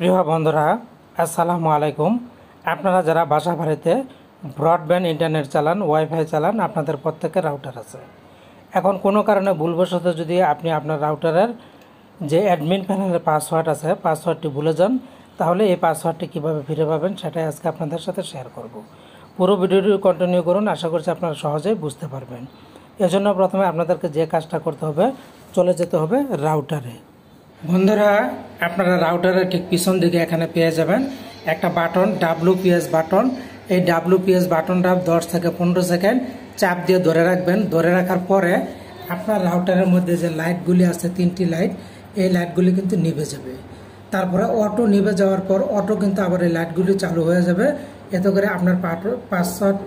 প্রিয় বন্ধুরা, আসসালামু আলাইকুম। আপনারা যারা বাসা বাড়িতে ব্রডব্যান্ড ইন্টারনেট চালান, ওয়াইফাই চালান, আপনাদের প্রত্যেকের রাউটার আছে। এখন কোনো কারণে ভুলবশত যদি আপনি আপনার রাউটারের যে অ্যাডমিন প্যানেলের পাসওয়ার্ড আছে, পাসওয়ার্ডটি ভুলে যান, তাহলে এই পাসওয়ার্ডটি কীভাবে ফিরে পাবেন সেটাই আজকে আপনাদের সাথে শেয়ার করব। পুরো ভিডিওটি কন্টিনিউ করুন, আশা করছি আপনারা সহজেই বুঝতে পারবেন। এজন্য প্রথমে আপনাদেরকে যে কাজটা করতে হবে, চলে যেতে হবে রাউটারে। বন্ধুরা, আপনারা রাউটারের ঠিক পিছন দিকে এখানে পেয়ে যাবেন একটা বাটন, WPS বাটন। এই WPS বাটনটা 10 থেকে 15 সেকেন্ড চাপ দিয়ে ধরে রাখবেন। ধরে রাখার পরে আপনার রাউটারের মধ্যে যে লাইটগুলি আছে, 3টি লাইট, এই লাইটগুলি কিন্তু নিভে যাবে। তারপরে অটো নিভে যাওয়ার পর অটো কিন্তু আবার এই লাইটগুলি চালু হয়ে যাবে। এতে করে আপনার পাসওয়ার্ড,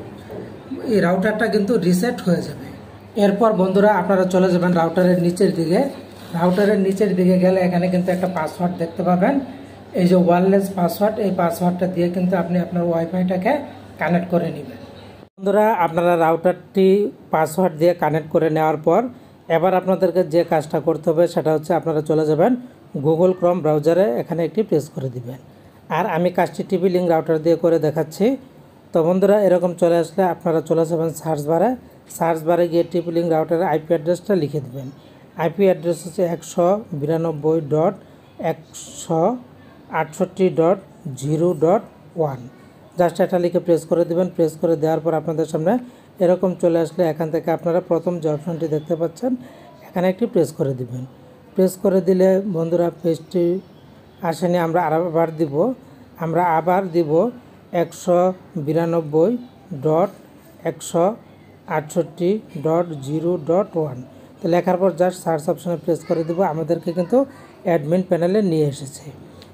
এই রাউটারটা কিন্তু রিসেট হয়ে যাবে। এরপর বন্ধুরা, আপনারা চলে যাবেন রাউটারের নিচের দিকে। রাউটারের নিচের দিকে গেলে এখানে কিন্তু একটা পাসওয়ার্ড দেখতে পাবেন, এই যে ওয়্যারলেস পাসওয়ার্ড। এই পাসওয়ার্ডটা দিয়ে কিন্তু আপনি আপনার ওয়াইফাইটাকে কানেক্ট করে নেবেন। বন্ধুরা, আপনারা রাউটারটি পাসওয়ার্ড দিয়ে কানেক্ট করে নেওয়ার পর এবার আপনাদেরকে যে কাজটা করতে হবে সেটা হচ্ছে আপনারা চলে যাবেন গুগল ক্রোম ব্রাউজারে, এখানে একটি প্রেস করে দিবেন। আর আমি কাজটি টিভি লিঙ্ক রাউটার দিয়ে করে দেখাচ্ছি। তো বন্ধুরা, এরকম চলে আসলে আপনারা চলে যাবেন সার্চ বারে। সার্চ বারে গিয়ে টিভি লিঙ্ক রাউটারের আইপি অ্যাড্রেসটা লিখে দেবেন। আইপি অ্যাড্রেস হচ্ছে 192.168.0.1। জাস্ট এটা লিখে প্রেস করে দেবেন। প্রেস করে দেওয়ার পর আপনাদের সামনে এরকম চলে আসলে এখান থেকে আপনারা প্রথম যে অপশনটি দেখতে পাচ্ছেন এখানে একটি প্রেস করে দিবেন। প্রেস করে দিলে বন্ধুরা, পেজটি আসেনি, আমরা আবার দিব 192.168.0.1। তো লেখার পর জাস্ট সার্চ অপশানে প্রেস করে দেবো। আমাদেরকে কিন্তু অ্যাডমিন প্যানেলে নিয়ে এসেছে।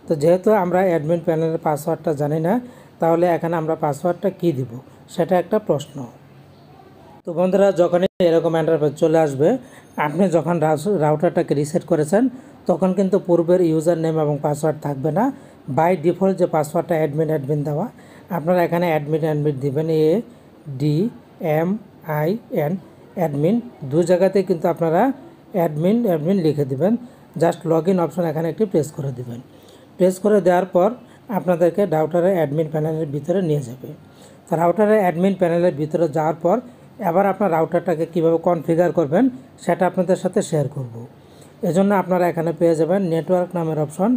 তো যেহেতু আমরা অ্যাডমিন প্যানেলের পাসওয়ার্ডটা জানি না, তাহলে এখানে আমরা পাসওয়ার্ডটা কী দিব সেটা একটা প্রশ্ন। তো বন্ধুরা, যখনই এরকম ইন্টারফেস চলে আসবে, আপনি যখন রাউটারটাকে রিসেট করেছেন তখন কিন্তু পূর্বের ইউজার নেম এবং পাসওয়ার্ড থাকবে না। বাই ডিফল্ট যে পাসওয়ার্ডটা অ্যাডমিন দেওয়া, আপনারা এখানে অ্যাডমিন দিবেন, ADMIN অ্যাডমিন। দু জায়গাতে কিন্তু আপনারা অ্যাডমিন লিখে দিবেন। জাস্ট লগ ইন অপশন এখানে একটি প্রেস করে দিবেন। প্রেস করে দেওয়ার পর আপনাদেরকে রাউটারের অ্যাডমিন প্যানেলের ভিতরে নিয়ে যাবে। তো রাউটারের অ্যাডমিন প্যানেলের ভিতরে যাওয়ার পর এবার আপনার রাউটারটাকে কীভাবে কনফিগার করবেন সেটা আপনাদের সাথে শেয়ার করব। এজন্য আপনারা এখানে পেয়ে যাবেন নেটওয়ার্ক নামের অপশন।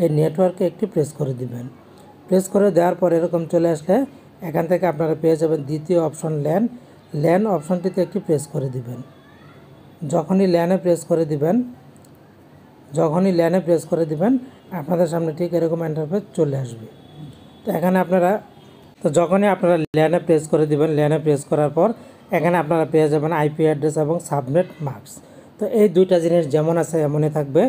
এই নেটওয়ার্কে একটি প্রেস করে দিবেন। প্রেস করে দেওয়ার পর এরকম চলে আসলে এখান থেকে আপনারা পেয়ে যাবেন দ্বিতীয় অপশন ল্যান অপশনটিতে একটি প্রেস করে দিবেন। যখনই ল্যানে প্রেস করে দিবেন আপনাদের সামনে ঠিক এরকম ইন্টারফেস চলে আসবে। তো এখানে যখনই আপনারা ল্যানে প্রেস করে দিবেন, ল্যানে প্রেস করার পর এখানে আপনারা পেয়ে যাবেন আইপি অ্যাড্রেস এবং সাবনেট মাস্ক। তো এই দুইটা জিনিস যেমন আছে এমনই থাকবে,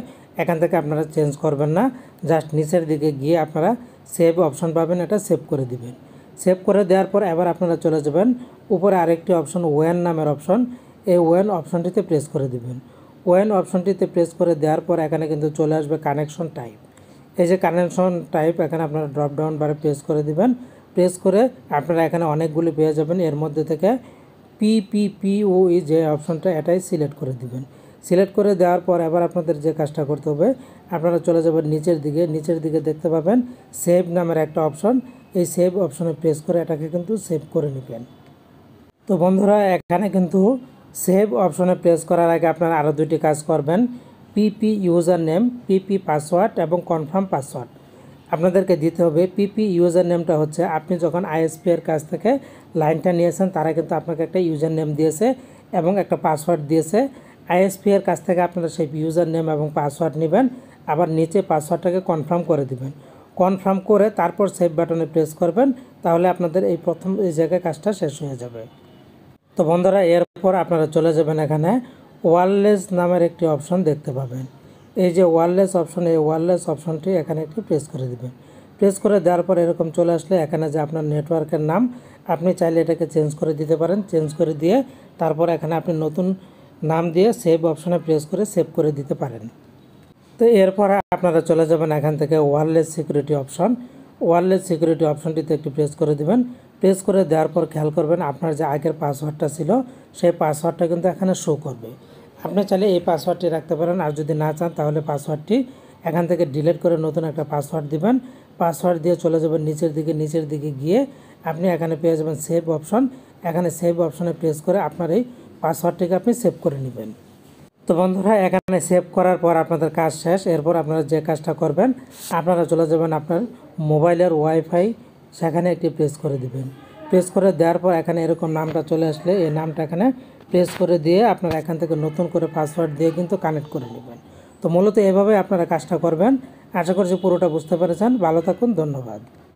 এখান থেকে আপনারা চেঞ্জ করবেন না। জাস্ট নিচের দিকে গিয়ে আপনারা সেভ অপশন পাবেন, এটা সেভ করে দিবেন। সেভ করে দেওয়ার পর এবার আপনারা চলে যাবেন উপরে আরেকটি অপশন, ওয়েন নামের অপশন। এই ওয়েন অপশনটিতে প্রেস করে দিবেন। ওয়েন অপশনটিতে প্রেস করে দেওয়ার পর এখানে কিন্তু চলে আসবে কানেকশন টাইপ। এই যে কানেকশন টাইপ, এখানে আপনারা ড্রপ ডাউন বারে প্রেস করে দিবেন। প্রেস করে আপনারা এখানে অনেকগুলি পেয়ে যাবেন। এর মধ্যে থেকে PPPoE যে অপশনটা, এটাই সিলেক্ট করে দিবেন। সিলেক্ট করে দেওয়ার পর এবার আপনাদের যে কাজটা করতে হবে, আপনারা চলে যাবেন নিচের দিকে দেখতে পাবেন সেভ নামের একটা অপশন। এই সেভ অপশনে প্রেস করে এটাকে কিন্তু সেভ করে নেবেন। তো বন্ধুরা, এখানে কিন্তু সেভ অপশনে প্রেস করার আগে আপনারা আরও দুটি কাজ করবেন। PP user name, PP password এবং কনফার্ম পাসওয়ার্ড আপনাদেরকে দিতে হবে। PP ইউজার নেমটা হচ্ছে আপনি যখন ISP এর কাছ থেকে লাইনটা নিয়েছেন, তারা কিন্তু আপনাকে একটা ইউজার নেম দিয়েছে এবং একটা পাসওয়ার্ড দিয়েছে। ISP এর কাছ থেকে আপনারা সেই ইউজার নেম এবং পাসওয়ার্ড নেবেন, আবার নিচে পাসওয়ার্ডটাকে কনফার্ম করে দিবেন। কনফার্ম করে তারপর সেভ বাটনে প্রেস করবেন, তাহলে আপনাদের এই জায়গায় কাজটা শেষ হয়ে যাবে। তো বন্ধুরা, এরপর আপনারা চলে যাবেন এখানে ওয়্যারলেস নামের একটি অপশন দেখতে পাবেন। এই যে ওয়্যারলেস অপশন, এই ওয়্যারলেস অপশনটি এখানে একটি প্রেস করে দিবেন। প্রেস করে দেওয়ার পর এরকম চলে আসলে এখানে যে আপনার নেটওয়ার্কের নাম, আপনি চাইলে এটাকে চেঞ্জ করে দিতে পারেন। চেঞ্জ করে দিয়ে তারপর এখানে আপনি নতুন নাম দিয়ে সেভ অপশনে প্রেস করে সেভ করে দিতে পারেন। তো এরপর আপনারা চলে যাবেন এখান থেকে wireless security option. Wireless security অপশনটিতে একটি প্রেস করে দিবেন। প্রেস করে দেওয়ার পর খেয়াল করবেন আপনার যে আগের পাসওয়ার্ডটা ছিল সেই পাসওয়ার্ডটা কিন্তু এখানে শো করবে। আপনি চাইলে এই পাসওয়ার্ডটি রাখতে পারেন, আর যদি না চান তাহলে পাসওয়ার্ডটি এখান থেকে ডিলিট করে নতুন একটা পাসওয়ার্ড দিবেন। পাসওয়ার্ড দিয়ে চলে যাবেন নিচের দিকে গিয়ে আপনি এখানে পেয়ে যাবেন সেভ অপশন। এখানে সেভ অপশনে প্রেস করে আপনার এই পাসওয়ার্ডটিকে আপনি সেভ করে নেবেন। তো বন্ধুরা, এখানে সেভ করার পর আপনাদের কাজ শেষ। এরপর আপনারা যে কাজটা করবেন, আপনারা চলে যাবেন আপনার মোবাইলের ওয়াইফাই, সেখানে একটি প্রেস করে দিবেন। প্রেস করে দেওয়ার পর এখানে এরকম নামটা চলে আসলে এই নামটা এখানে প্রেস করে দিয়ে আপনারা এখান থেকে নতুন করে পাসওয়ার্ড দিয়ে কিন্তু কানেক্ট করে নেবেন। তো মূলত এভাবে আপনারা কাজটা করবেন। আশা করছি পুরোটা বুঝতে পেরেছেন। ভালো থাকুন, ধন্যবাদ।